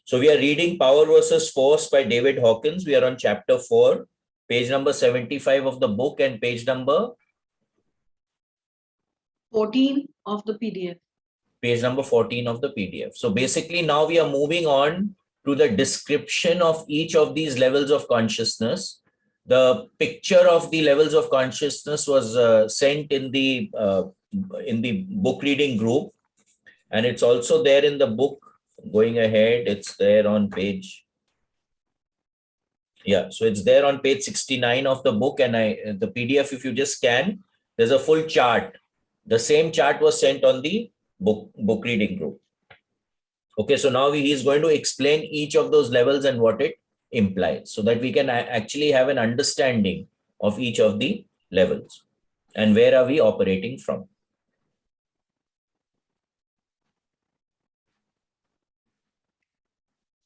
So we are reading Power versus Force by David Hawkins. We are on chapter 4, page number 75 of the book and page number 14 of the PDF. Page number 14 of the PDF. So basically now we are moving on to the description of each of these levels of consciousness. The picture of the levels of consciousness was sent in the book reading group, and it's also there in the book. Going ahead, it's there on page. Yeah, so it's there on page 69 of the book, and the PDF, if you just scan, there's a full chart. The same chart was sent on the book reading group. Okay, so now he is going to explain each of those levels and what it implies, so that we can actually have an understanding of each of the levels and where are we operating from.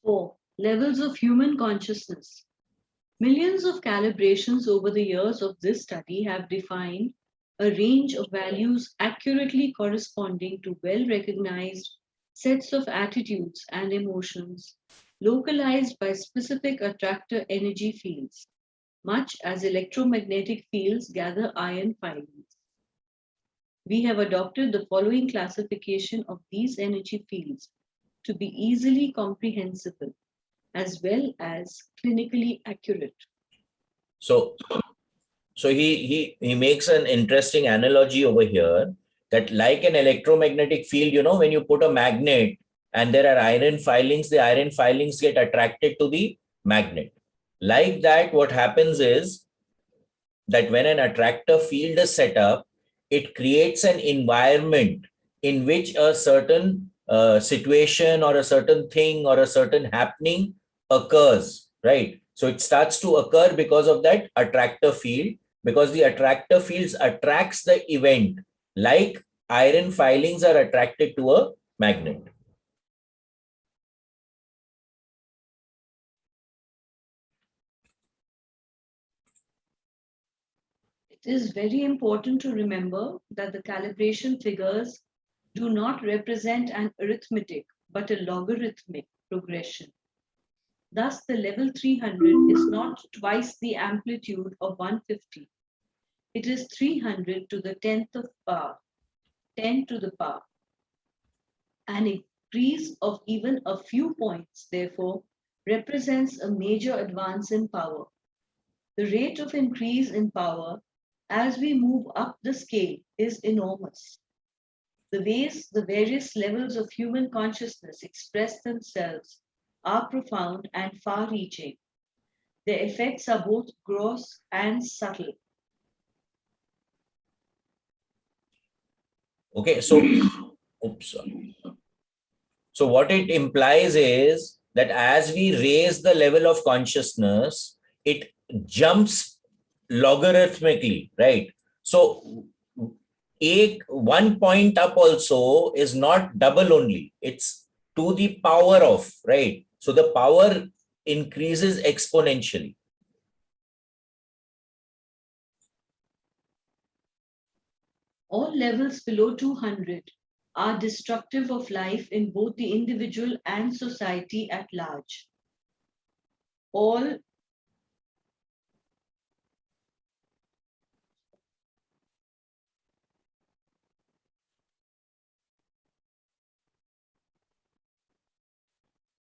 Four, levels of human consciousness. Millions of calibrations over the years of this study have defined a range of values accurately corresponding to well-recognized sets of attitudes and emotions localized by specific attractor energy fields, much as electromagnetic fields gather ion filings. We have adopted the following classification of these energy fields to be easily comprehensible as well as clinically accurate. So he makes an interesting analogy over here, that like an electromagnetic field, when you put a magnet and there are iron filings, the iron filings get attracted to the magnet. Like that, what happens is that when an attractor field is set up, it creates an environment in which a certain situation or a certain thing or a certain happening occurs, right? So it starts to occur because of that attractor field, because the attractor fields attracts the event, like iron filings are attracted to a magnet. It is very important to remember that the calibration figures do not represent an arithmetic, but a logarithmic progression. Thus, the level 300 is not twice the amplitude of 150. It is 300 to the 10th of power, 10 to the power. An increase of even a few points, therefore, represents a major advance in power. The rate of increase in power as we move up the scale is enormous. The ways the various levels of human consciousness express themselves are profound and far-reaching. Their effects are both gross and subtle. Okay, so So what it implies is that as we raise the level of consciousness, it jumps logarithmically, right? So one point up also is not double only, it's to the power of, right? So the power increases exponentially. All levels below 200 are destructive of life in both the individual and society at large.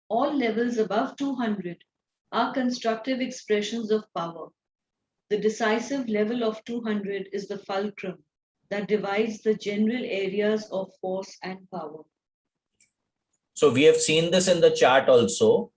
All levels above 200 are constructive expressions of power. The decisive level of 200 is the fulcrum that divides the general areas of force and power. So we have seen this in the chart also.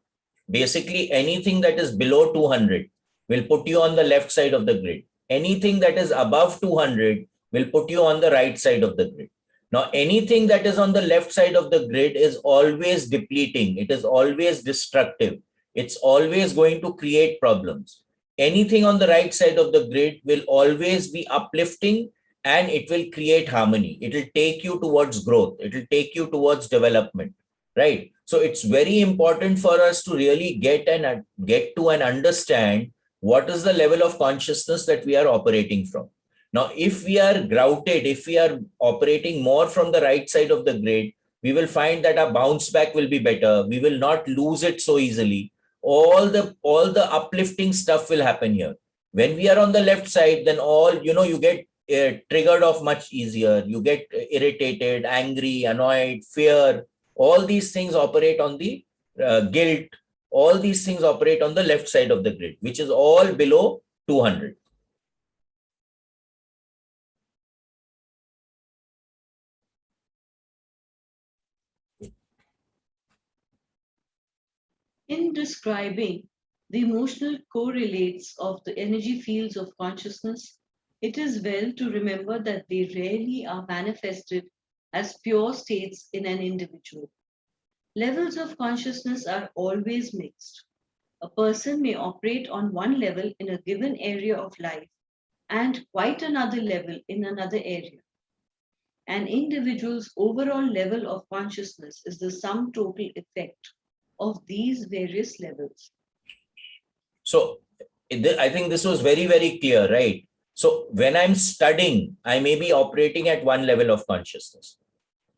Basically, anything that is below 200 will put you on the left side of the grid. Anything that is above 200 will put you on the right side of the grid. Now, anything that is on the left side of the grid is always depleting. It is always destructive. It's always going to create problems. Anything on the right side of the grid will always be uplifting, and it will create harmony. It will take you towards growth. It will take you towards development, right? So it's very important for us to really get to and understand what is the level of consciousness that we are operating from. Now, if we are grouted, if we are operating more from the right side of the grid, we will find that our bounce back will be better. We will not lose it so easily. All the uplifting stuff will happen here. When we are on the left side, then you get triggered off much easier. You get irritated, angry, annoyed, fear. All these things operate on the guilt. All these things operate on the left side of the grid, which is all below 200. In describing the emotional correlates of the energy fields of consciousness, it is well to remember that they rarely are manifested as pure states in an individual. Levels of consciousness are always mixed. A person may operate on one level in a given area of life and quite another level in another area. An individual's overall level of consciousness is the sum total effect of these various levels. So I think this was very, very clear, right? So when I'm studying, I may be operating at one level of consciousness.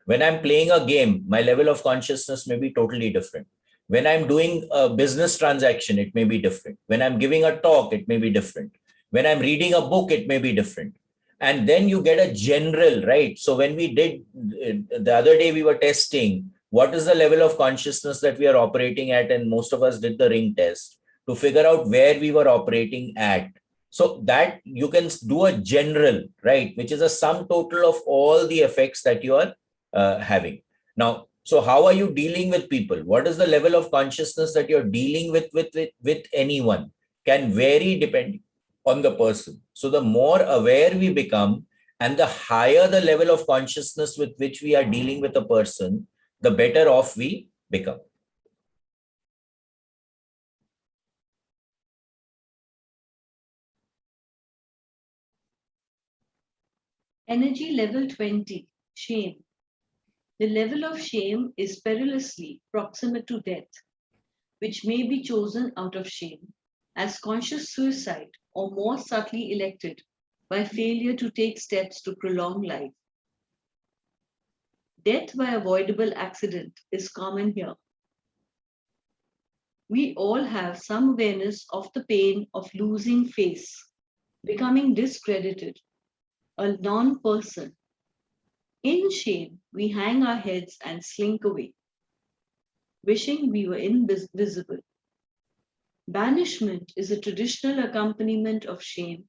When I'm playing a game, my level of consciousness may be totally different. When I'm doing a business transaction, it may be different. When I'm giving a talk, it may be different. When I'm reading a book, it may be different. And then you get a general, right? So when we did the other day, we were testing what is the level of consciousness that we are operating at. And most of us did the ring test to figure out where we were operating at. So that you can do a general, right? Which is a sum total of all the effects that you are having. Now, so how are you dealing with people? What is the level of consciousness that you're dealing with anyone? Can vary depending on the person. So the more aware we become and the higher the level of consciousness with which we are dealing with a person, the better off we become. Energy level 20, shame. The level of shame is perilously proximate to death, which may be chosen out of shame as conscious suicide or more subtly elected by failure to take steps to prolong life. Death by avoidable accident is common here. We all have some awareness of the pain of losing face, becoming discredited, a non-person. In shame, we hang our heads and slink away, wishing we were invisible. Banishment is a traditional accompaniment of shame,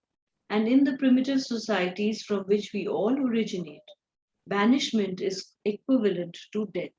and in the primitive societies from which we all originate, banishment is equivalent to death.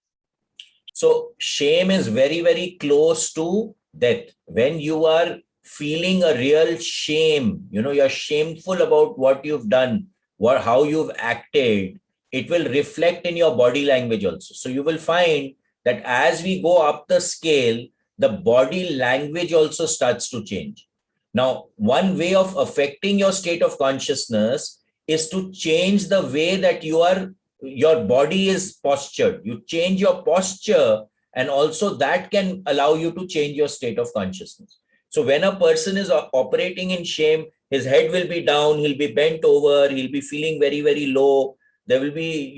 So shame is very, very close to death. When you are feeling a real shame, you're shameful about what you've done, how you've acted, it will reflect in your body language also. So you will find that as we go up the scale, the body language also starts to change. Now, one way of affecting your state of consciousness is to change the way that your body is postured. You change your posture, and also that can allow you to change your state of consciousness. So when a person is operating in shame, his head will be down, he'll be bent over, he'll be feeling very, very low. There will be,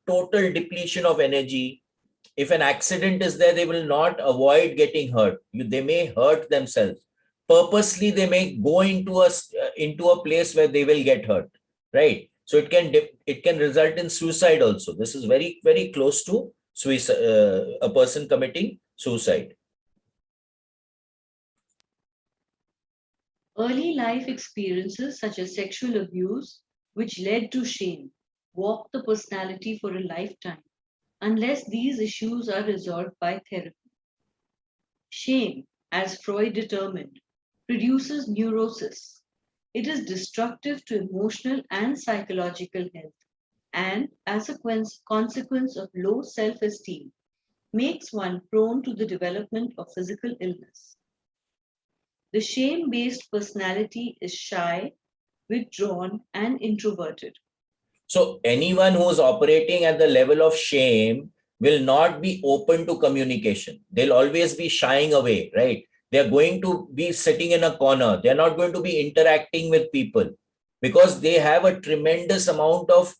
total depletion of energy. If an accident is there, they will not avoid getting hurt. They may hurt themselves. Purposely, they may go into a place where they will get hurt, right? So it can result in suicide also. This is very, very close to suicide, a person committing suicide. Early life experiences such as sexual abuse, which led to shame, warp the personality for a lifetime unless these issues are resolved by therapy. Shame, as Freud determined, produces neurosis. It is destructive to emotional and psychological health, and as a consequence of low self-esteem, makes one prone to the development of physical illness. The shame-based personality is shy, withdrawn, and introverted. So anyone who is operating at the level of shame will not be open to communication. They'll always be shying away, right? They're going to be sitting in a corner. They're not going to be interacting with people because they have a tremendous amount of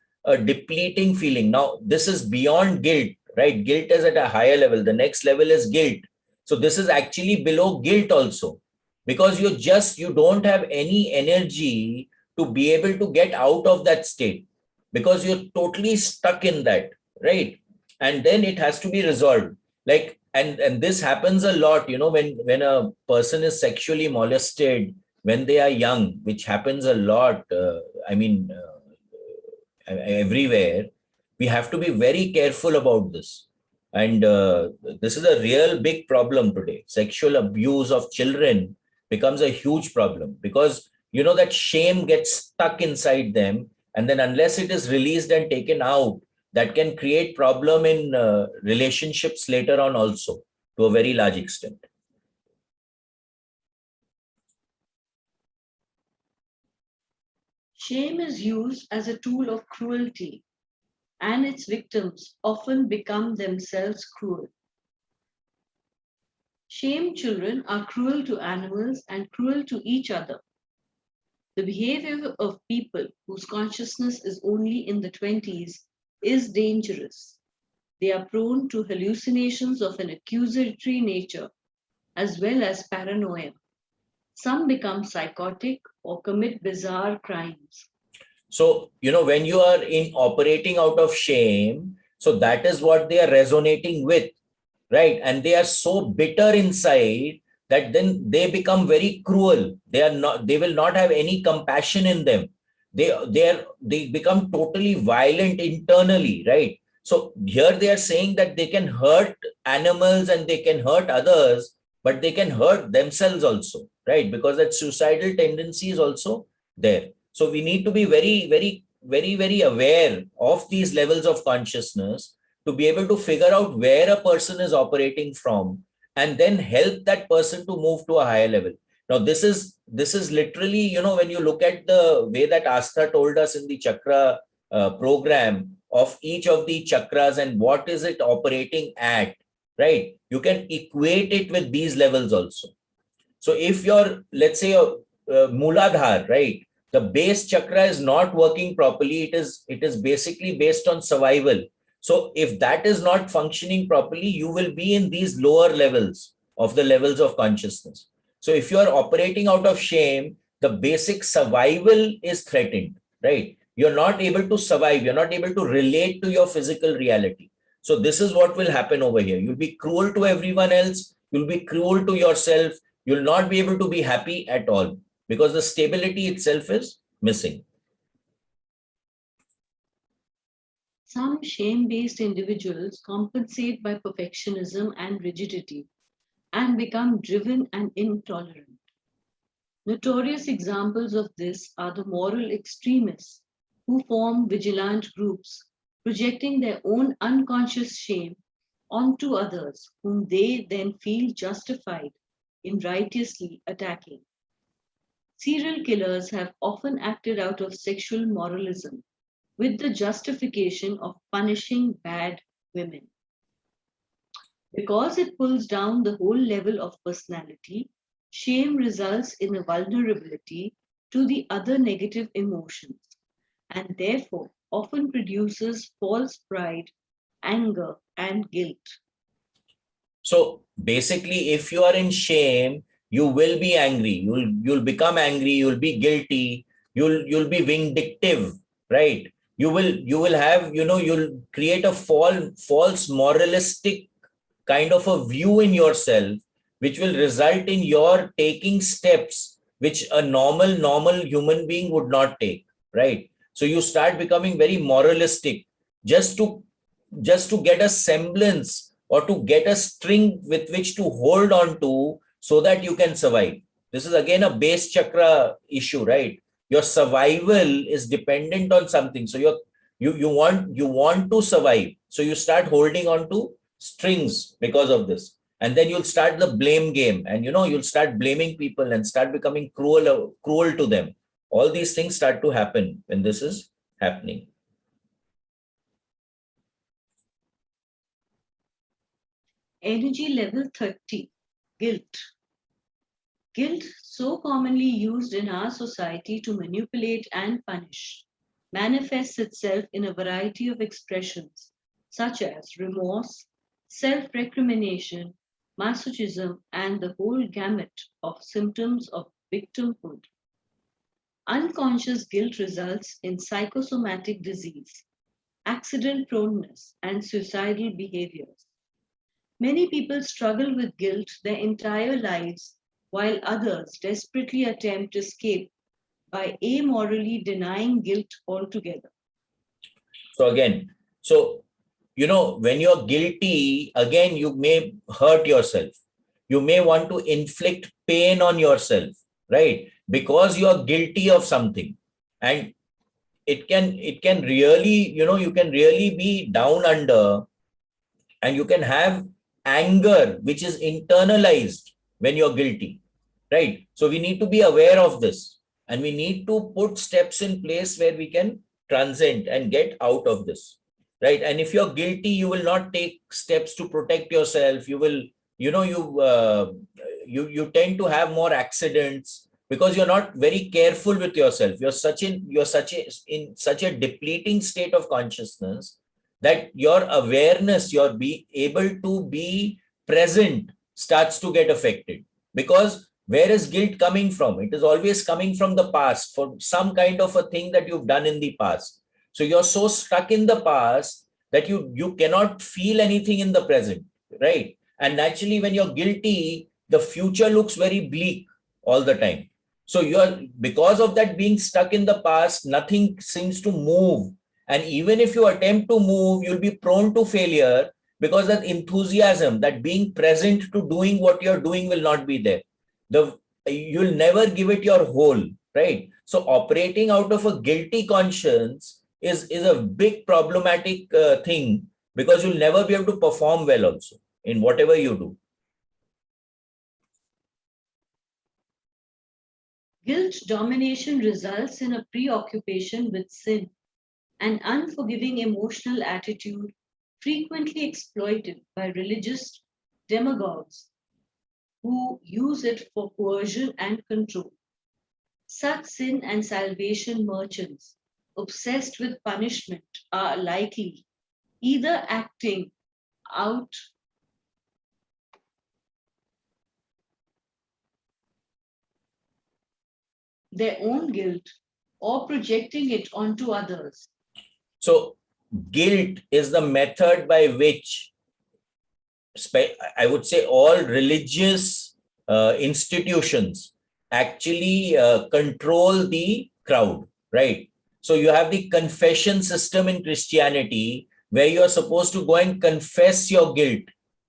depleting feeling. Now, this is beyond guilt, right? Guilt is at a higher level. The next level is guilt. So this is actually below guilt also, because you don't have any energy to be able to get out of that state, because you're totally stuck in that, right? And then it has to be resolved. Like, and this happens a lot, when a person is sexually molested when they are young, which happens a lot. I mean, everywhere. We have to be very careful about this. And this is a real big problem today. Sexual abuse of children becomes a huge problem, because that shame gets stuck inside them. And then unless it is released and taken out, that can create problem in relationships later on also, to a very large extent. Shame is used as a tool of cruelty, and its victims often become themselves cruel. Shamed children are cruel to animals and cruel to each other. The behavior of people whose consciousness is only in the 20s is dangerous. They are prone to hallucinations of an accusatory nature as well as paranoia. Some become psychotic or commit bizarre crimes. So, when you are in operating out of shame, so that is what they are resonating with, right? And they are so bitter inside that then they become very cruel. They will not have any compassion in them. They become totally violent internally, right? So here they are saying that they can hurt animals and they can hurt others, but they can hurt themselves also, right? Because that suicidal tendency is also there. So we need to be very, very, very, very aware of these levels of consciousness, to be able to figure out where a person is operating from, and then help that person to move to a higher level. Now, this is literally, when you look at the way that Astha told us in the chakra program of each of the chakras and what is it operating at, right? You can equate it with these levels also. So if your, let's say, Mooladhar, right, the base chakra is not working properly, it is basically based on survival. So if that is not functioning properly, you will be in these lower levels of the levels of consciousness. So if you are operating out of shame, the basic survival is threatened, right? You're not able to survive. You're not able to relate to your physical reality. So this is what will happen over here. You'll be cruel to everyone else. You'll be cruel to yourself. You'll not be able to be happy at all, because the stability itself is missing. Some shame-based individuals compensate by perfectionism and rigidity and become driven and intolerant. Notorious examples of this are the moral extremists who form vigilant groups, projecting their own unconscious shame onto others, whom they then feel justified in righteously attacking. Serial killers have often acted out of sexual moralism with the justification of punishing bad women. Because it pulls down the whole level of personality, shame results in a vulnerability to the other negative emotions, and therefore often produces false pride, anger, and guilt. So basically, if you are in shame, you will be angry. You'll become angry. You'll be guilty. You'll be vindictive, right? You will have, you'll create a false moralistic kind of a view in yourself, which will result in your taking steps which a normal human being would not take, right? So you start becoming very moralistic, just to get a semblance or to get a string with which to hold on to, so that you can survive. This is again a base chakra issue, right? Your survival is dependent on something. So you want to survive. So you start holding on to strings because of this. And then you'll start the blame game, and you'll start blaming people and start becoming cruel to them. All these things start to happen when this is happening. Energy level 30, guilt. Guilt, so commonly used in our society to manipulate and punish, manifests itself in a variety of expressions, such as remorse, self recrimination, masochism, and the whole gamut of symptoms of victimhood. Unconscious guilt results in psychosomatic disease, accident proneness, and suicidal behaviors. Many people struggle with guilt their entire lives, while others desperately attempt to escape by amorally denying guilt altogether. So again, so when you're guilty, again, you may hurt yourself. You may want to inflict pain on yourself, right? Because you're guilty of something. And it can really, you can really be down under, and you can have anger which is internalized when you're guilty, right? So we need to be aware of this, and we need to put steps in place where we can transcend and get out of this, right? And if you're guilty, you will not take steps to protect yourself. You will, you tend to have more accidents because you're not very careful with yourself. You're in such a depleting state of consciousness that your awareness, your be able to be present, starts to get affected. Because where is guilt coming from? It is always coming from the past, for some kind of a thing that you've done in the past. So you're so stuck in the past that you cannot feel anything in the present, right? And naturally, when you're guilty, the future looks very bleak all the time. So you're, because of that being stuck in the past, nothing seems to move. And even if you attempt to move, you'll be prone to failure, because that enthusiasm, that being present to doing what you're doing, will not be there. You'll never give it your whole, right? So operating out of a guilty conscience is a big problematic thing, because you'll never be able to perform well also in whatever you do. Guilt domination results in a preoccupation with sin, an unforgiving emotional attitude frequently exploited by religious demagogues who use it for coercion and control. Such sin and salvation merchants, obsessed with punishment, are likely either acting out their own guilt or projecting it onto others. So guilt is the method by which, I would say, all religious institutions actually control the crowd, right? So you have the confession system in Christianity, where you are supposed to go and confess your guilt,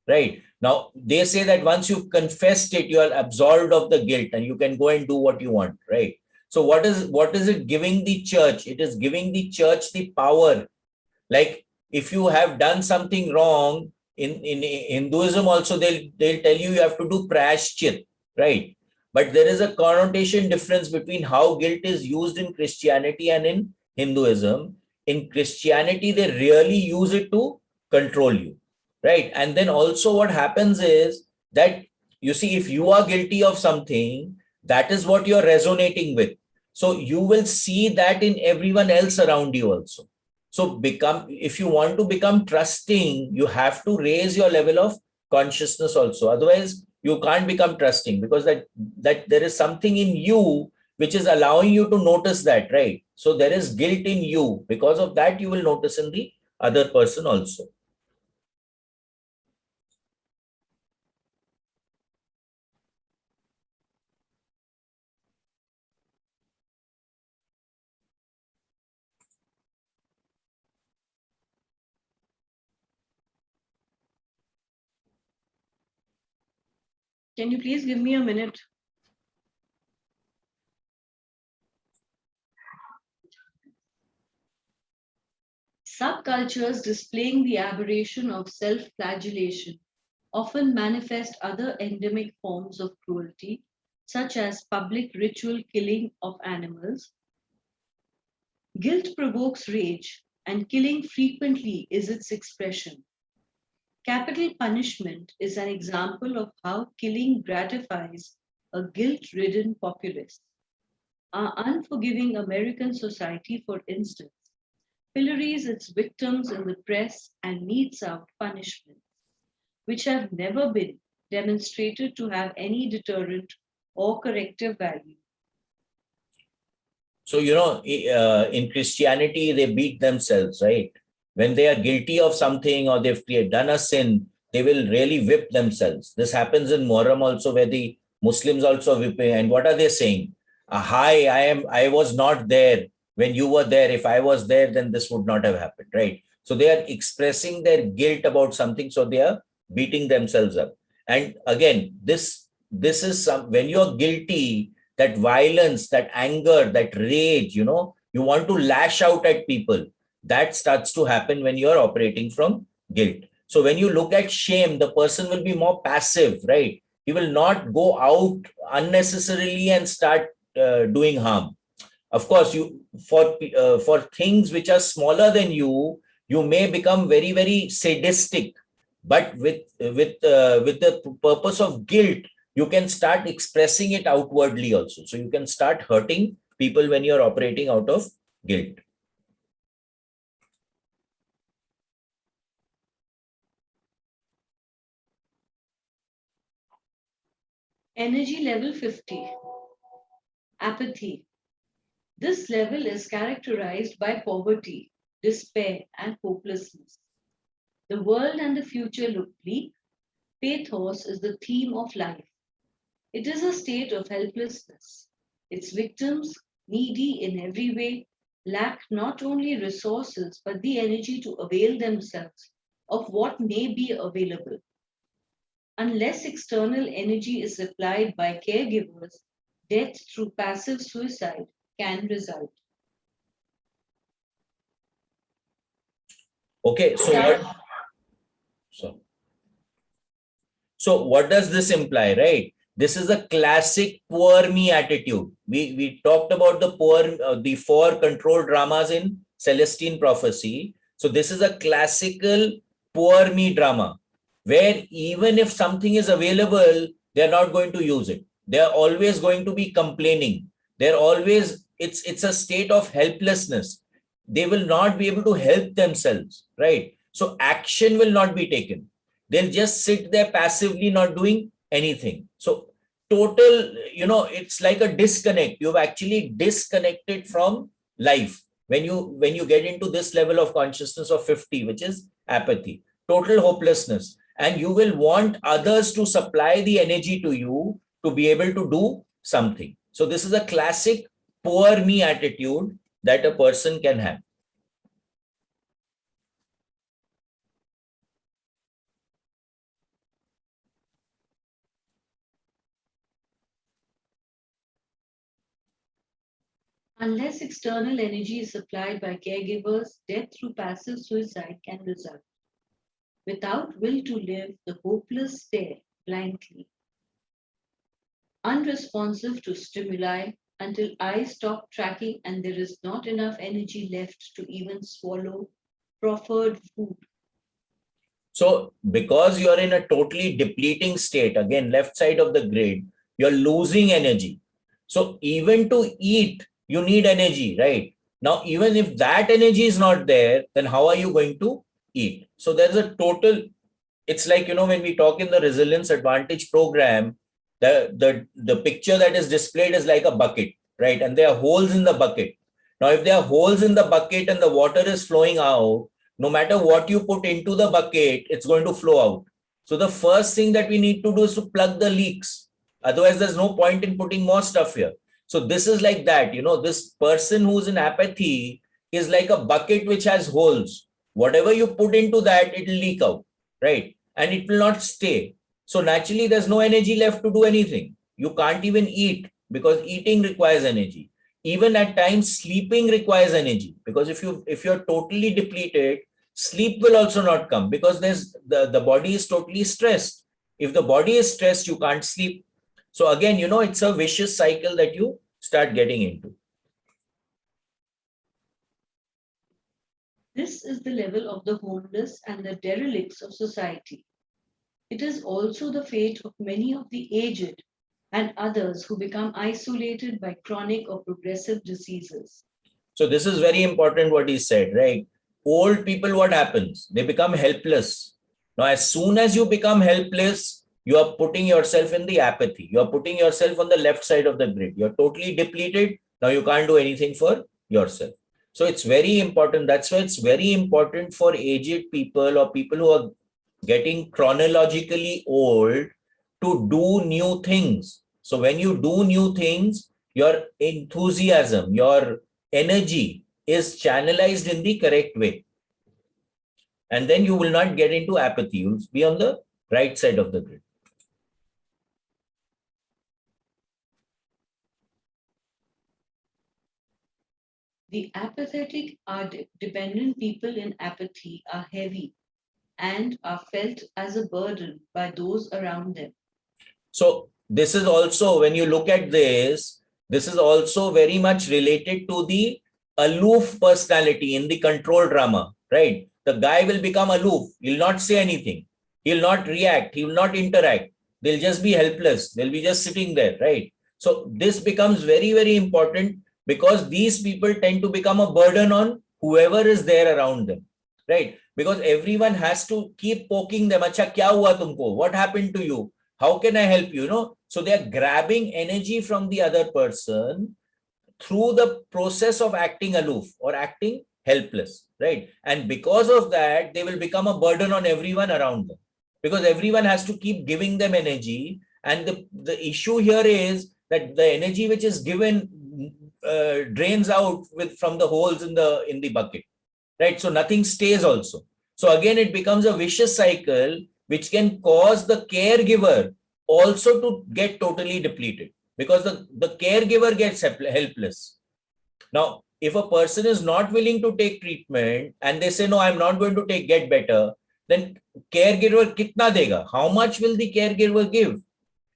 right? Now, they say that once you've confessed it, you are absolved of the guilt and you can go and do what you want, right? So what is it giving the church? It is giving the church the power. Like, if you have done something wrong, in Hinduism also, they'll tell you have to do prashchit, right? But there is a connotation difference between how guilt is used in Christianity and in Hinduism. In Christianity, they really use it to control you, right? And then also what happens is that, you see, if you are guilty of something, that is what you're resonating with. So you will see that in everyone else around you also. So if you want to become trusting, you have to raise your level of consciousness also. Otherwise, you can't become trusting, because that there is something in you which is allowing you to notice that, right? So there is guilt in you. Because of that, you will notice in the other person also. Can you please give me a minute? Subcultures displaying the aberration of self-flagellation often manifest other endemic forms of cruelty, such as public ritual killing of animals. Guilt provokes rage, and killing frequently is its expression. Capital punishment is an example of how killing gratifies a guilt-ridden populace. Our unforgiving American society, for instance, pillories its victims in the press, and metes out punishments, which have never been demonstrated to have any deterrent or corrective value. So, in Christianity, they beat themselves, right? When they are guilty of something or they've done a sin, they will really whip themselves. This happens in Muharram also, where the Muslims also whip. And what are they saying? Hi, I was not there when you were there. If I was there, then this would not have happened, right? So they are expressing their guilt about something, so they are beating themselves up. And again, this is when you're guilty, that violence, that anger, that rage, you want to lash out at people. That starts to happen when you're operating from guilt. So when you look at shame, the person will be more passive, right? He will not go out unnecessarily and start doing harm. Of course, you for things which are smaller than you may become very, very sadistic, but with the purpose of guilt, you can start expressing it outwardly also. So you can start hurting people when you're operating out of guilt. Energy level 50. Apathy. This level is characterized by poverty, despair, and hopelessness. The world and the future look bleak. Pathos is the theme of life. It is a state of helplessness. Its victims, needy in every way, lack not only resources but the energy to avail themselves of what may be available. Unless external energy is supplied by caregivers, death through passive suicide can result. Okay, so what does this imply, right? This is a classic poor me attitude. We talked about the four control dramas in Celestine prophecy. So this is a classical poor me drama, where even if something is available, they're not going to use it. They're always going to be complaining. It's a state of helplessness. They will not be able to help themselves, right? So action will not be taken. They'll just sit there passively, not doing anything. So total, it's like a disconnect. You've actually disconnected from life when you get into this level of consciousness of 50, which is apathy, total hopelessness. And you will want others to supply the energy to you to be able to do something. So this is a classic poor me attitude that a person can have. Unless external energy is supplied by caregivers, death through passive suicide can result. Without will to live, the hopeless stare blankly, unresponsive to stimuli until eyes stop tracking and there is not enough energy left to even swallow proffered food. So because you're in a totally depleting state, again, left side of the grid, you're losing energy. So even to eat, you need energy, right? Now, even if that energy is not there, then how are you going to eat? So there's a total, it's like, when we talk in the resilience advantage program, the picture that is displayed is like a bucket, right? And there are holes in the bucket. Now, if there are holes in the bucket and the water is flowing out, no matter what you put into the bucket, it's going to flow out. So the first thing that we need to do is to plug the leaks. Otherwise, there's no point in putting more stuff here. So this is like that, this person who's in apathy is like a bucket which has holes. Whatever you put into that, it'll leak out, right? And it will not stay. So naturally, there's no energy left to do anything. You can't even eat because eating requires energy. Even at times, sleeping requires energy, because if you're totally depleted, sleep will also not come, because the body is totally stressed. If the body is stressed, you can't sleep. So again, it's a vicious cycle that you start getting into. This is the level of the homeless and the derelicts of society. It is also the fate of many of the aged and others who become isolated by chronic or progressive diseases. So this is very important what he said, right? Old people, what happens? They become helpless. Now, as soon as you become helpless, you are putting yourself in the apathy. You are putting yourself on the left side of the grid. You're totally depleted. Now you can't do anything for yourself. So it's very important. That's why it's very important for aged people or people who are getting chronologically old to do new things. So when you do new things, your enthusiasm, your energy is channelized in the correct way. And then you will not get into apathy. You'll be on the right side of the grid. The apathetic or dependent people in apathy are heavy and are felt as a burden by those around them. So this is also, when you look at this is also very much related to the aloof personality in the control drama, right? The guy will become aloof. He'll not say anything. He'll not react. He will not interact. They'll just be helpless. They'll be just sitting there, right? So this becomes very, very important because these people tend to become a burden on whoever is there around them, right? Because everyone has to keep poking them. Acha, kya hua tumko? What happened to you? How can I help you? So they are grabbing energy from the other person through the process of acting aloof or acting helpless, right? And because of that, they will become a burden on everyone around them because everyone has to keep giving them energy. And the issue here is that the energy which is given drains out from the holes in the bucket, right? So nothing stays also. So again, it becomes a vicious cycle which can cause the caregiver also to get totally depleted because the caregiver gets helpless. Now, if a person is not willing to take treatment and they say, no, I'm not going to get better, then caregiver kitna dega? How much will the caregiver give?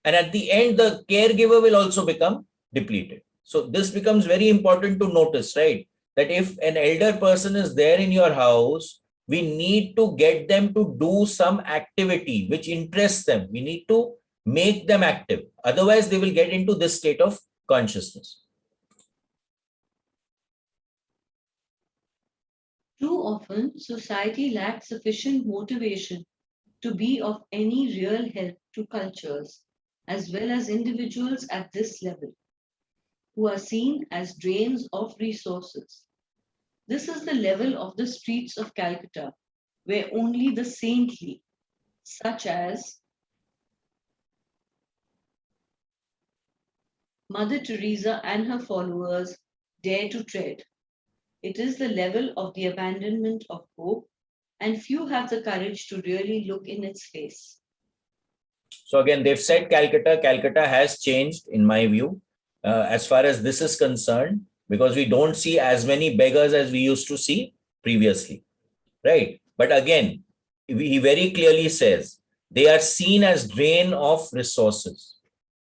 And at the end, the caregiver will also become depleted. So this becomes very important to notice, right? That if an elder person is there in your house, we need to get them to do some activity which interests them. We need to make them active. Otherwise, they will get into this state of consciousness. Too often, society lacks sufficient motivation to be of any real help to cultures, as well as individuals at this level, who are seen as drains of resources. This is the level of the streets of Calcutta, where only the saintly, such as Mother Teresa and her followers, dare to tread. It is the level of the abandonment of hope, and few have the courage to really look in its face. So again, they've said Calcutta. Calcutta has changed, in my view, as far as this is concerned, because we don't see as many beggars as we used to see previously, right? But again, he very clearly says they are seen as drain of resources.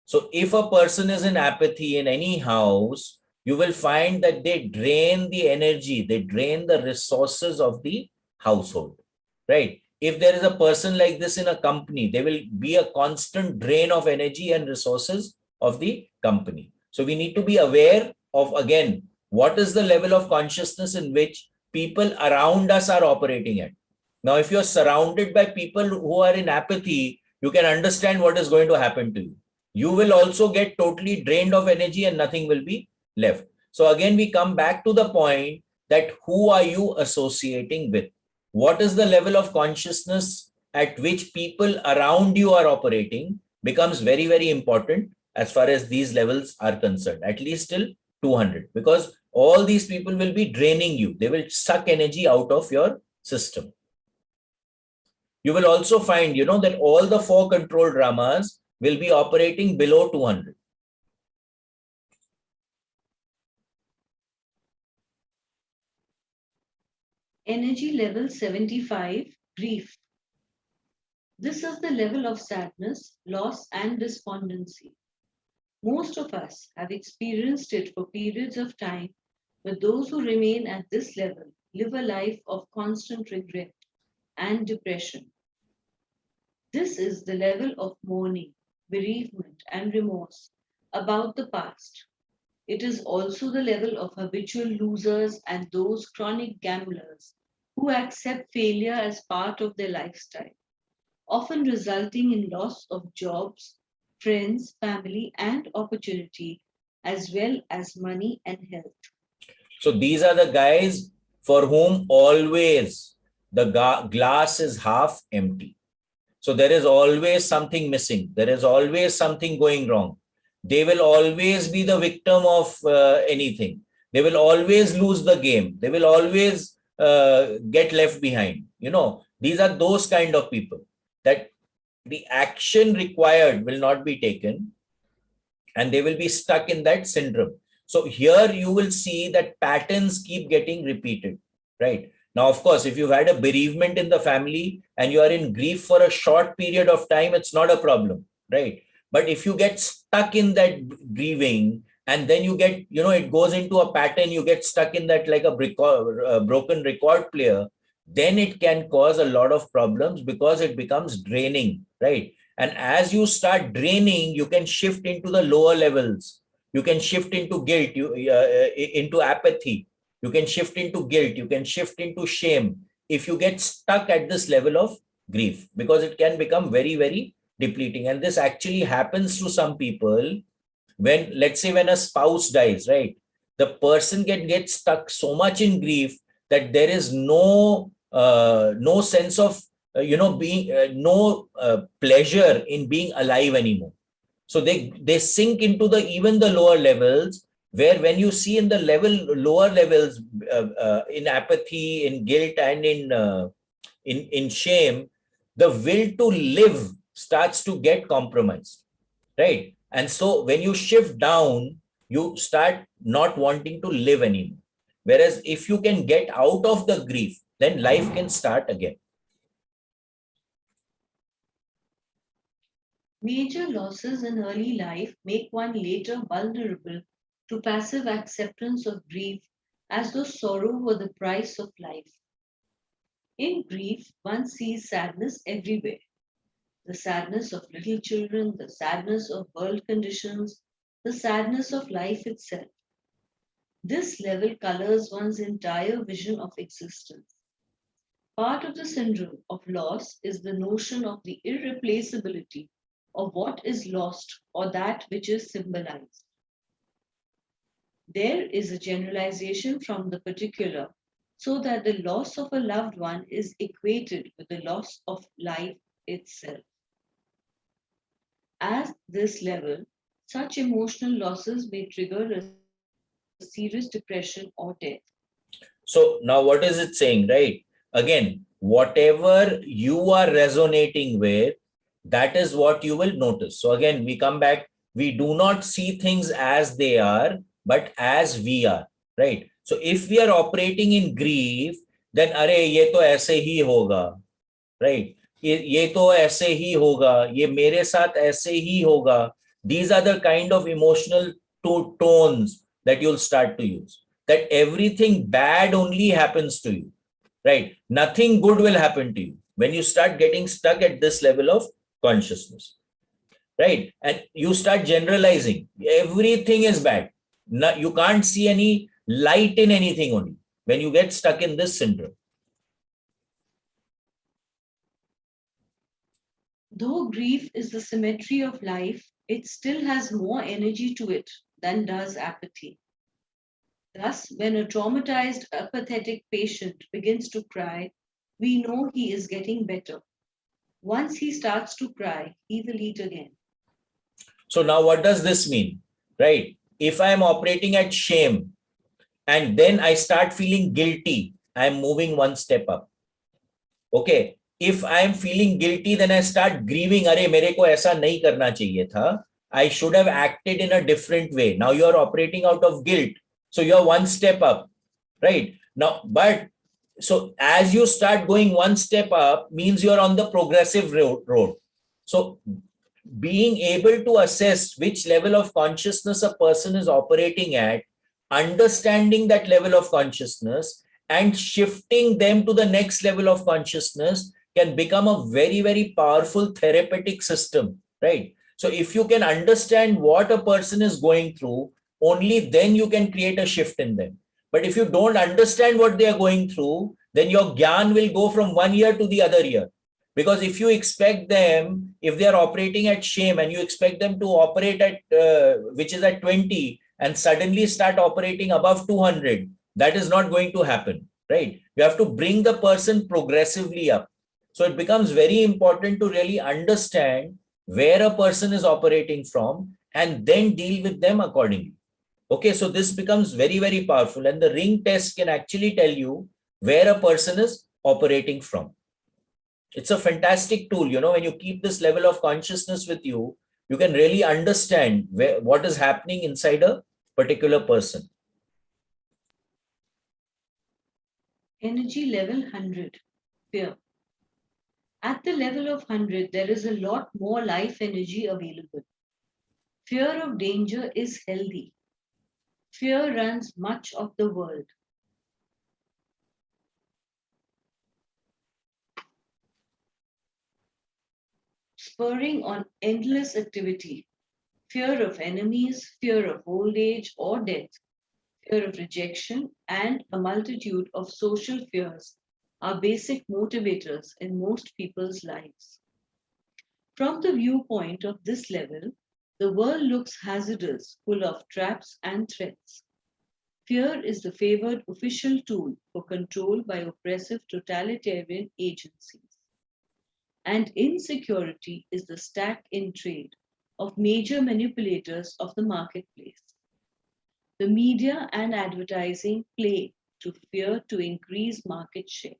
So if a person is in apathy in any house, you will find that they drain the energy, they drain the resources of the household, right? If there is a person like this in a company, there will be a constant drain of energy and resources of the company. So we need to be aware of, again, what is the level of consciousness in which people around us are operating at. Now, if you're surrounded by people who are in apathy, you can understand what is going to happen to you. You will also get totally drained of energy and nothing will be left. So again, we come back to the point that who are you associating with? What is the level of consciousness at which people around you are operating becomes very, very important as far as these levels are concerned, at least till 200, because all these people will be draining you. They will suck energy out of your system. You will also find, that all the 4 control dramas will be operating below 200. Energy level 75, grief. This is the level of sadness, loss, and despondency. Most of us have experienced it for periods of time, but those who remain at this level live a life of constant regret and depression. This is the level of mourning, bereavement, and remorse about the past. It is also the level of habitual losers and those chronic gamblers who accept failure as part of their lifestyle, often resulting in loss of jobs, friends, family, and opportunity, as well as money and health. So these are the guys for whom always the glass is half empty. So there is always something missing. There is always something going wrong. They will always be the victim of anything. They will always lose the game. They will always get left behind. These are those kind of people that the action required will not be taken and they will be stuck in that syndrome. So here you will see that patterns keep getting repeated, right? Now, of course, if you've had a bereavement in the family and you are in grief for a short period of time, it's not a problem, right? But if you get stuck in that grieving and then you get, it goes into a pattern, you get stuck in that like a broken record player, then it can cause a lot of problems because it becomes draining, right? And as you start draining, you can shift into the lower levels. You can shift into guilt, into apathy. You can shift into guilt. You can shift into shame if you get stuck at this level of grief, because it can become very, very depleting. And this actually happens to some people when, let's say, when a spouse dies, right? The person can get stuck so much in grief that there is no sense of being no pleasure in being alive anymore. So they sink into the even the lower levels, where when you see in the lower levels in apathy, in guilt, and in shame, the will to live starts to get compromised, right? And so when you shift down, you start not wanting to live anymore. Whereas if you can get out of the grief, then life can start again. Major losses in early life make one later vulnerable to passive acceptance of grief as though sorrow were the price of life. In grief, one sees sadness everywhere: the sadness of little children, the sadness of world conditions, the sadness of life itself. This level colors one's entire vision of existence. Part of the syndrome of loss is the notion of the irreplaceability of what is lost or that which is symbolized. There is a generalization from the particular, so that the loss of a loved one is equated with the loss of life itself. At this level, such emotional losses may trigger a serious depression or death. So now what is it saying, right? Again, whatever you are resonating with, that is what you will notice. So again, we come back, we do not see things as they are, but as we are, right? So if we are operating in grief, then अरे ये तो ऐसे ही होगा, right? ये तो ऐसे ही होगा, ये मेरे साथ ऐसे ही होगा. These are the kind of emotional tones that you'll start to use. That everything bad only happens to you, right? Nothing good will happen to you when you start getting stuck at this level of consciousness, right? And you start generalizing. Everything is bad. No, you can't see any light in anything only when you get stuck in this syndrome. Though grief is the symmetry of life, it still has more energy to it than does apathy. Thus, when a traumatized, apathetic patient begins to cry, we know he is getting better. Once he starts to cry, he will eat again. So now what does this mean, right? If I am operating at shame and then I start feeling guilty, I am moving one step up. Okay. If I am feeling guilty, then I start grieving. अरे मेरे को ऐसा नहीं करना चाहिए था. I should have acted in a different way. Now you are operating out of guilt. So you're one step up, right? Now, but so as you start going one step up means you're on the progressive road. So being able to assess which level of consciousness a person is operating at, understanding that level of consciousness and shifting them to the next level of consciousness can become a very, very powerful therapeutic system, right? So if you can understand what a person is going through, only then you can create a shift in them. But if you don't understand what they are going through, then your gyan will go from one year to the other year. Because if you expect them, if they are operating at shame and you expect them to operate at, which is at 20 and suddenly start operating above 200, that is not going to happen, right? You have to bring the person progressively up. So it becomes very important to really understand where a person is operating from and then deal with them accordingly. Okay, so this becomes very, very powerful. And the ring test can actually tell you where a person is operating from. It's a fantastic tool. You know, when you keep this level of consciousness with you, you can really understand what is happening inside a particular person. Energy level 100, fear. At the level of 100, there is a lot more life energy available. Fear of danger is healthy. Fear runs much of the world. Spurring on endless activity. Fear of enemies, fear of old age or death, fear of rejection, and a multitude of social fears are basic motivators in most people's lives. From the viewpoint of this level, the world looks hazardous, full of traps and threats. Fear is the favored official tool for control by oppressive totalitarian agencies. And insecurity is the stack in trade of major manipulators of the marketplace. The media and advertising play to fear to increase market share.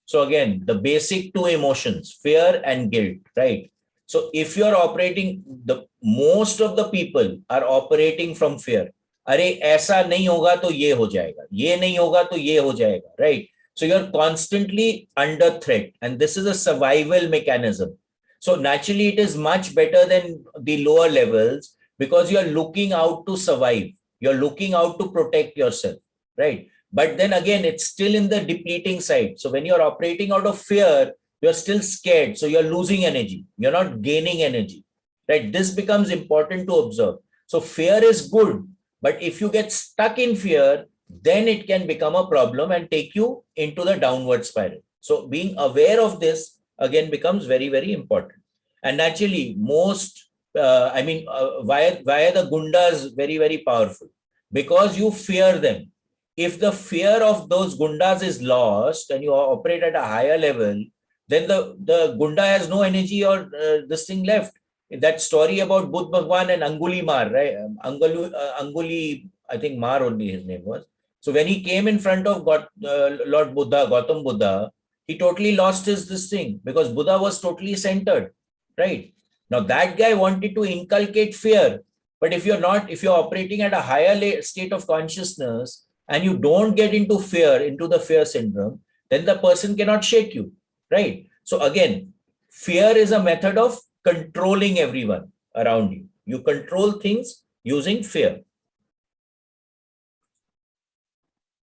So again, the basic two emotions, fear and guilt, right? So if you're operating, the most of the people are operating from fear. अरे ऐसा नहीं होगा तो ये हो जाएगा, ये नहीं होगा तो ये हो जाएगा, right? So you're constantly under threat, and this is a survival mechanism. So naturally, it is much better than the lower levels because you're looking out to survive. You're looking out to protect yourself, right? But then again, it's still in the depleting side. So when you're operating out of fear, you're still scared. So you're losing energy. You're not gaining energy, right? This becomes important to observe. So fear is good, but if you get stuck in fear, then it can become a problem and take you into the downward spiral. So being aware of this again becomes very, very important. And naturally, most, why the gundas very, very powerful? Because you fear them. If the fear of those gundas is lost and you operate at a higher level, then the gunda has no energy or this thing left. That story about Buddha Bhagwan and Anguli Mar, right? Anguli, I think Mar only his name was. So when he came in front of Lord Buddha, Gautam Buddha, he totally lost this thing because Buddha was totally centered, right? Now that guy wanted to inculcate fear, but if you're operating at a higher state of consciousness and you don't get into fear, into the fear syndrome, then the person cannot shake you, right? So again, fear is a method of controlling everyone around you. You control things using fear.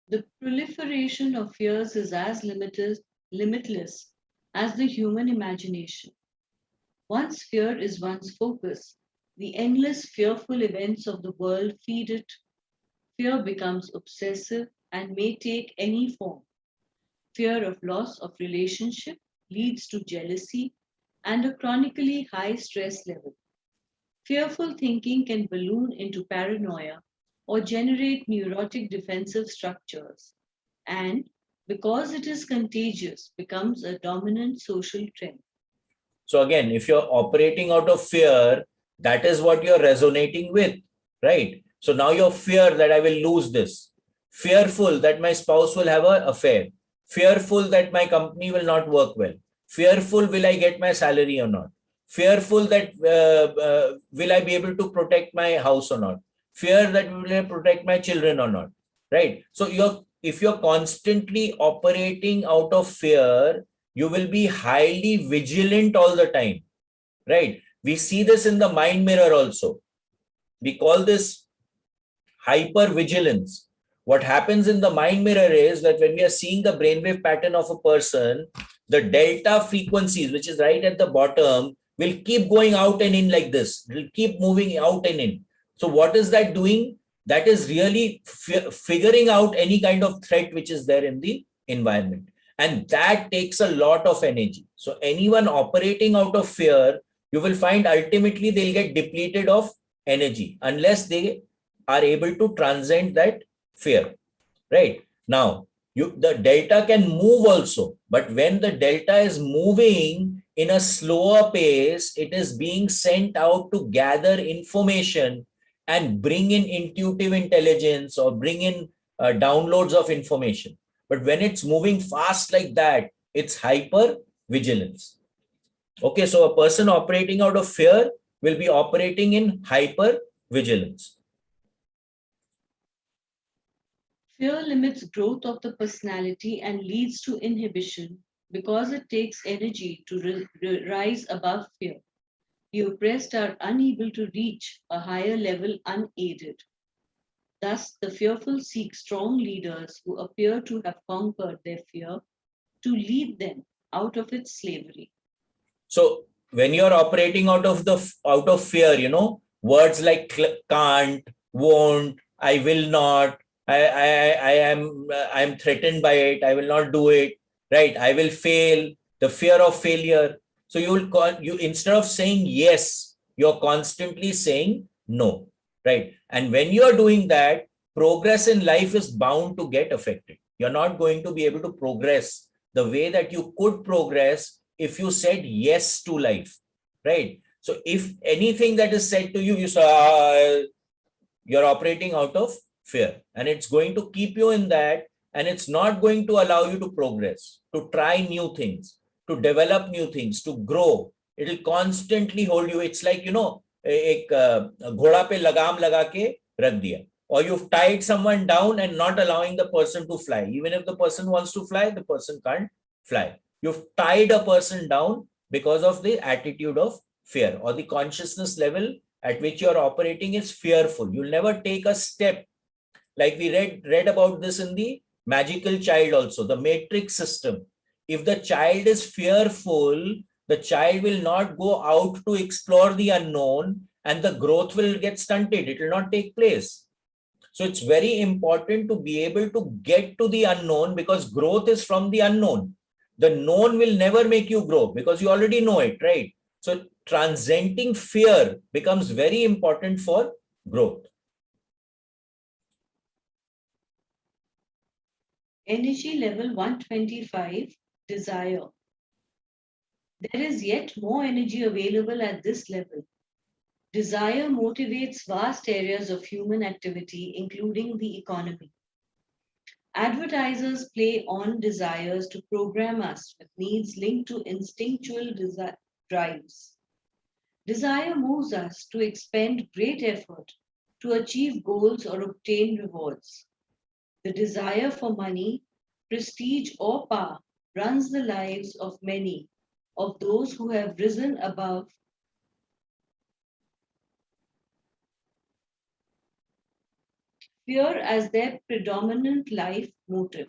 The proliferation of fears is as limitless as the human imagination. Once fear is one's focus, the endless fearful events of the world feed it. Fear becomes obsessive and may take any form. Fear of loss of relationship leads to jealousy and a chronically high stress level. Fearful thinking can balloon into paranoia or generate neurotic defensive structures, and because it is contagious, becomes a dominant social trend. So again, if you're operating out of fear, that is what you're resonating with, right? So now you're fear that I will lose this, fearful that my spouse will have an affair, fearful that my company will not work well, fearful will I get my salary or not, fearful that will I be able to protect my house or not, fear that will I protect my children or not, right? So if you're constantly operating out of fear, you will be highly vigilant all the time, right? We see this in the mind mirror also. We call this hypervigilance. What happens in the mind mirror is that when we are seeing the brainwave pattern of a person, the delta frequencies, which is right at the bottom, will keep going out and in like this. It will keep moving out and in. So what is that doing? that is really figuring out any kind of threat which is there in the environment. And that takes a lot of energy. So anyone operating out of fear, you will find ultimately they'll get depleted of energy unless they are able to transcend that fear. Right? Now, the delta can move also, but when the delta is moving in a slower pace, it is being sent out to gather information and bring in intuitive intelligence or bring in downloads of information. But when it's moving fast like that, it's hyper vigilance. Okay, so a person operating out of fear will be operating in hyper vigilance. Fear limits growth of the personality and leads to inhibition because it takes energy to rise above fear. The oppressed are unable to reach a higher level unaided. Thus, the fearful seek strong leaders who appear to have conquered their fear to lead them out of its slavery. So when you're operating out of fear, words like can't, won't, I will not, I'm threatened by it, I will not do it, right? I will fail, the fear of failure. So you instead of saying yes, you're constantly saying no, right? And when you're doing that, progress in life is bound to get affected. You're not going to be able to progress the way that you could progress if you said yes to life, right? So if anything that is said to you, you're operating out of fear, and it's going to keep you in that, and it's not going to allow you to progress, to try new things, to develop new things, to grow. It'll constantly hold you. It's like, एक घोड़ा पे लगाम लगा के रख दिया, or you've tied someone down and not allowing the person to fly. Even if the person wants to fly, the person can't fly. You've tied a person down because of the attitude of fear, or the consciousness level at which you're operating is fearful. You'll never take a step. Like we read about this in the magical child also, the matrix system. If the child is fearful, the child will not go out to explore the unknown, and the growth will get stunted. It will not take place. So it's very important to be able to get to the unknown, because growth is from the unknown. The known will never make you grow because you already know it, right? So transcending fear becomes very important for growth. Energy level 125, desire. There is yet more energy available at this level. Desire motivates vast areas of human activity, including the economy. Advertisers play on desires to program us with needs linked to instinctual drives. Desire moves us to expend great effort to achieve goals or obtain rewards. The desire for money, prestige, or power runs the lives of many of those who have risen above fear as their predominant life motive.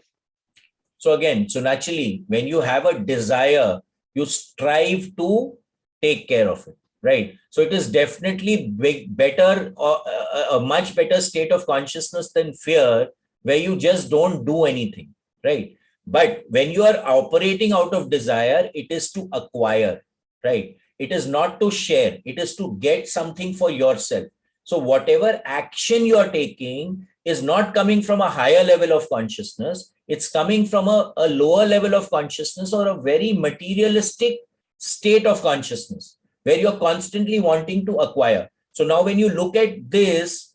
So again, so naturally, when you have a desire, you strive to take care of it, right? So it is definitely better, or a much better state of consciousness than fear, where you just don't do anything, right? But when you are operating out of desire, it is to acquire, right? It is not to share, it is to get something for yourself. So whatever action you are taking is not coming from a higher level of consciousness. It's coming from a lower level of consciousness, or a very materialistic state of consciousness, where you're constantly wanting to acquire. So now when you look at this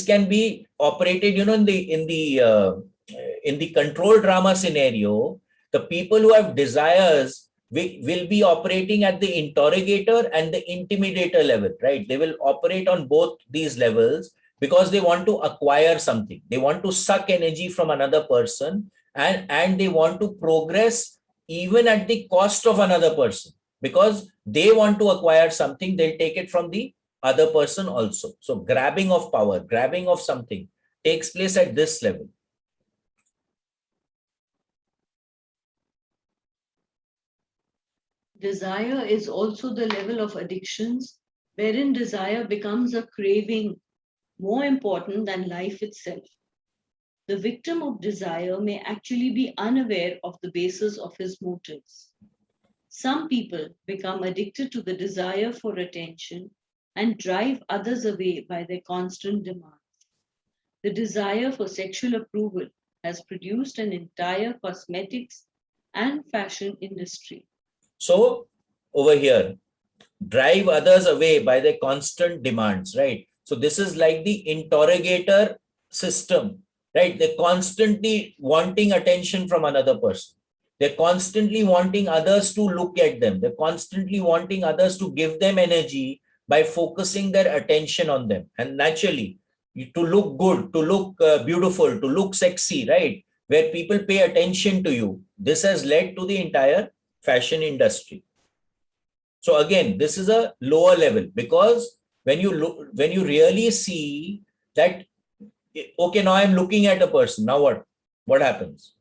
can be operated, in the control drama scenario. The people who have desires will be operating at the interrogator and the intimidator level, right? They will operate on both these levels, because they want to acquire something. They want to suck energy from another person, and they want to progress even at the cost of another person, because they want to acquire something. They'll take it from the other person also. So grabbing of power, grabbing of something takes place at this level. Desire is also the level of addictions, wherein desire becomes a craving more important than life itself. The victim of desire may actually be unaware of the basis of his motives. Some people become addicted to the desire for attention and drive others away by their constant demands. The desire for sexual approval has produced an entire cosmetics and fashion industry. So over here, drive others away by their constant demands, right? So this is like the interrogator system, right? They're constantly wanting attention from another person. They're constantly wanting others to look at them. They're constantly wanting others to give them energy by focusing their attention on them. And naturally, to look good, to look beautiful, to look sexy, right? Where people pay attention to you. This has led to the entire fashion industry. So again, this is a lower level, because when you look, when you really see that, okay, now I'm looking at a person. Now what happens?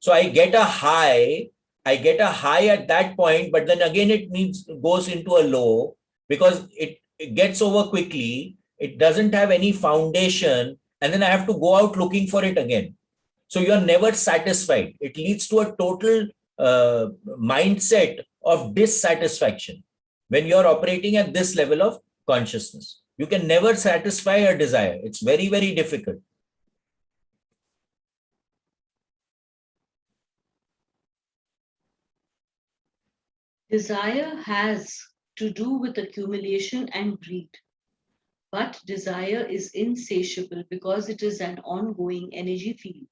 So I get a high at that point, but then again it goes into a low, because it gets over quickly. It doesn't have any foundation, and then I have to go out looking for it again. So you're never satisfied. It leads to a total mindset of dissatisfaction when you're operating at this level of consciousness. You can never satisfy a desire. It's very, very difficult. Desire has to do with accumulation and greed. But desire is insatiable because it is an ongoing energy field,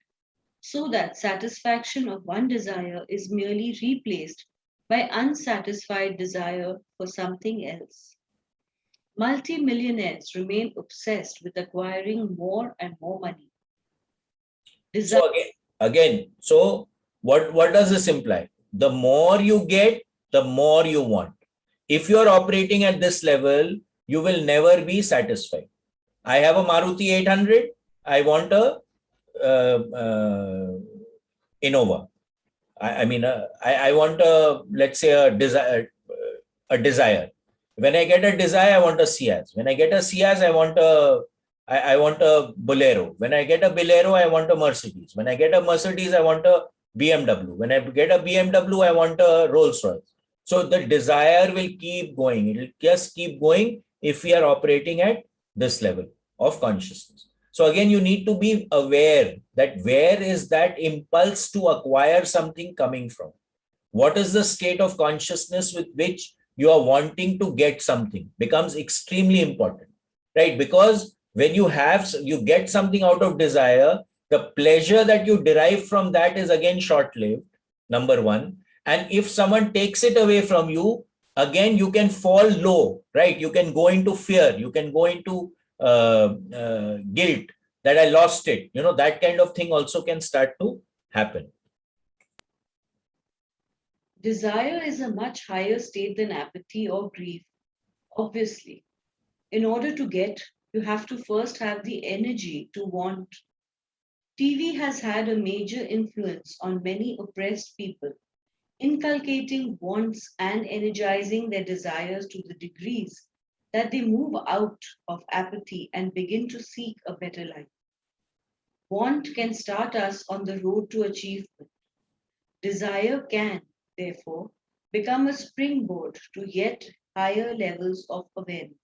so that satisfaction of one desire is merely replaced by unsatisfied desire for something else. Multi-millionaires remain obsessed with acquiring more and more money. Desire So again, so what does this imply? The more you get, the more you want. If you're operating at this level, you will never be satisfied. I have a Maruti 800. I want a Innova. I want a, let's say, a desire. When I get a desire, I want a Ciaz. When I get a Ciaz, I want a Bolero. When I get a Bolero, I want a Mercedes. When I get a Mercedes, I want a BMW. When I get a BMW, I want a Rolls Royce. So the desire will keep going. It will just keep going if we are operating at this level of consciousness. So again, you need to be aware that where is that impulse to acquire something coming from? What is the state of consciousness with which you are wanting to get something becomes extremely important, right? Because when you get something out of desire, the pleasure that you derive from that is again short-lived, number one. And if someone takes it away from you, again, you can fall low, right? You can go into fear. You can go into guilt that I lost it. That kind of thing also can start to happen. Desire is a much higher state than apathy or grief. Obviously, in order to get, you have to first have the energy to want. TV has had a major influence on many oppressed people, inculcating wants and energizing their desires to the degrees that they move out of apathy and begin to seek a better life. Want can start us on the road to achievement. Desire can, therefore, become a springboard to yet higher levels of awareness.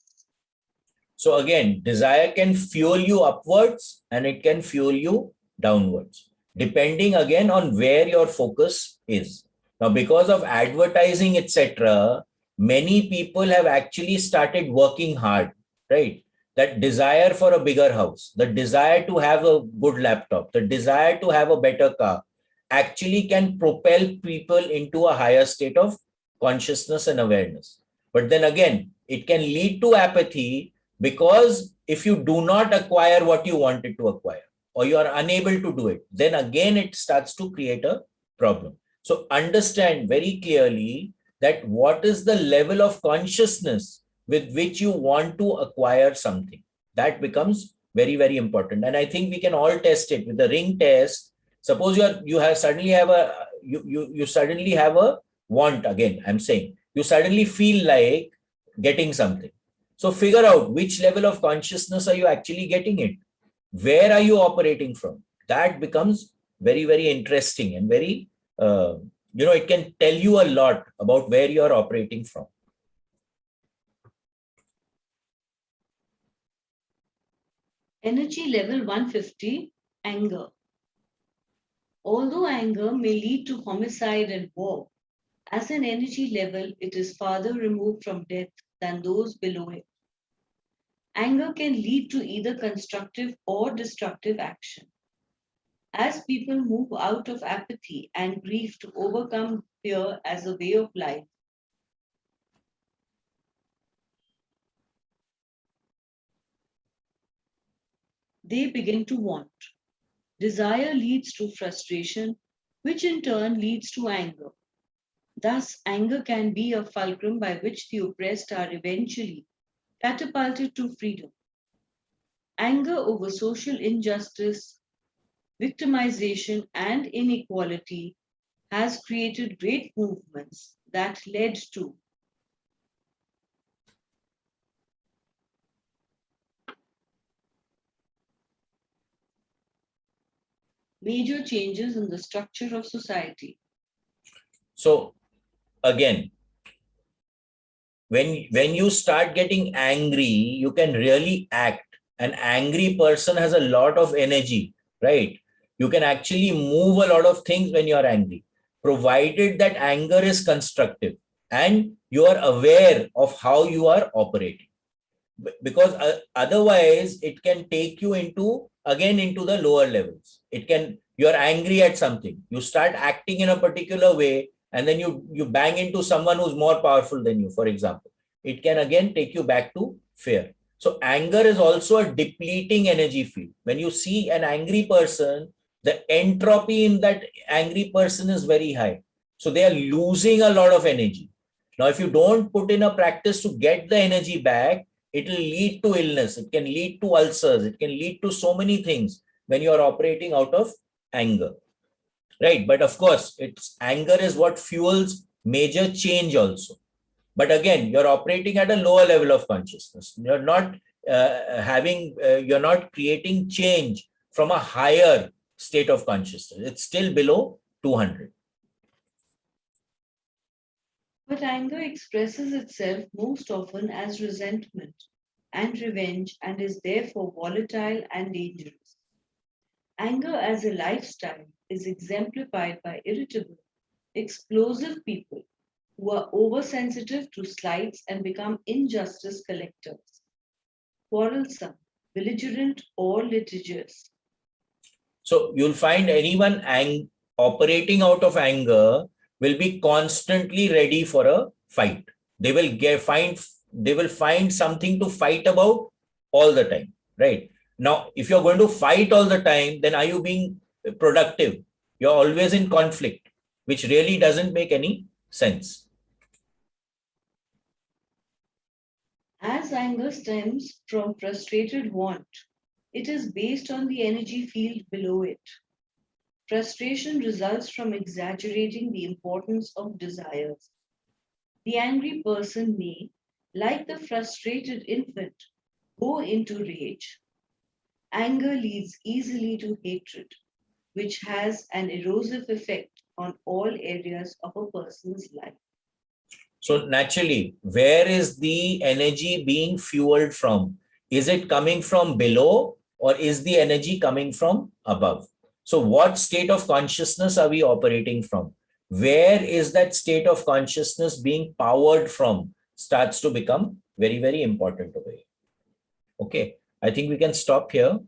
So again, desire can fuel you upwards and it can fuel you downwards, depending again on where your focus is. Now, because of advertising, etc., many people have actually started working hard, right? That desire for a bigger house, the desire to have a good laptop, the desire to have a better car actually can propel people into a higher state of consciousness and awareness. But then again, it can lead to apathy, because if you do not acquire what you wanted to acquire, or you are unable to do it, then again it starts to create a problem. So understand very clearly that what is the level of consciousness with which you want to acquire something. That becomes very, very important. And I think we can all test it with the ring test. Suppose you suddenly have a want. Again, I'm saying you suddenly feel like getting something. So figure out which level of consciousness are you actually getting it? Where are you operating from? That becomes very, very interesting and very, it can tell you a lot about where you are operating from. Energy level 150, anger. Although anger may lead to homicide and war, as an energy level, it is farther removed from death than those below it. Anger can lead to either constructive or destructive action. As people move out of apathy and grief to overcome fear as a way of life, they begin to want. Desire leads to frustration, which in turn leads to anger. Thus, anger can be a fulcrum by which the oppressed are eventually catapulted to freedom. Anger over social injustice, victimization, and inequality has created great movements that led to major changes in the structure of society. So again, when you start getting angry, you can really act. An angry person has a lot of energy, right? You can actually move a lot of things when you are angry, provided that anger is constructive and you are aware of how you are operating. Because otherwise it can take you into the lower levels. You're angry at something, you start acting in a particular way, and then you bang into someone who's more powerful than you, for example. It can again take you back to fear. So anger is also a depleting energy field. When you see an angry person, the entropy in that angry person is very high, so they are losing a lot of energy. Now if you don't put in a practice to get the energy back, it will lead to illness, it can lead to ulcers, it can lead to so many things when you are operating out of anger, right? But of course, it's anger is what fuels major change also. But again, you're operating at a lower level of consciousness. You're not you're not creating change from a higher state of consciousness. It's still below 200. But anger expresses itself most often as resentment and revenge and is therefore volatile and dangerous. Anger as a lifestyle is exemplified by irritable, explosive people who are oversensitive to slights and become injustice collectors, quarrelsome, belligerent, or litigious. So you'll find anyone operating out of anger will be constantly ready for a fight. They will find something to fight about all the time, right? Now, if you're going to fight all the time, then are you being productive? You're always in conflict, which really doesn't make any sense. As anger stems from frustrated want, it is based on the energy field below it. Frustration results from exaggerating the importance of desires. The angry person may, like the frustrated infant, go into rage. Anger leads easily to hatred, which has an erosive effect on all areas of a person's life. So naturally, where is the energy being fueled from? Is it coming from below, or is the energy coming from above? So what state of consciousness are we operating from? Where is that state of consciousness being powered from starts to become very, very important over here. Okay, I think we can stop here.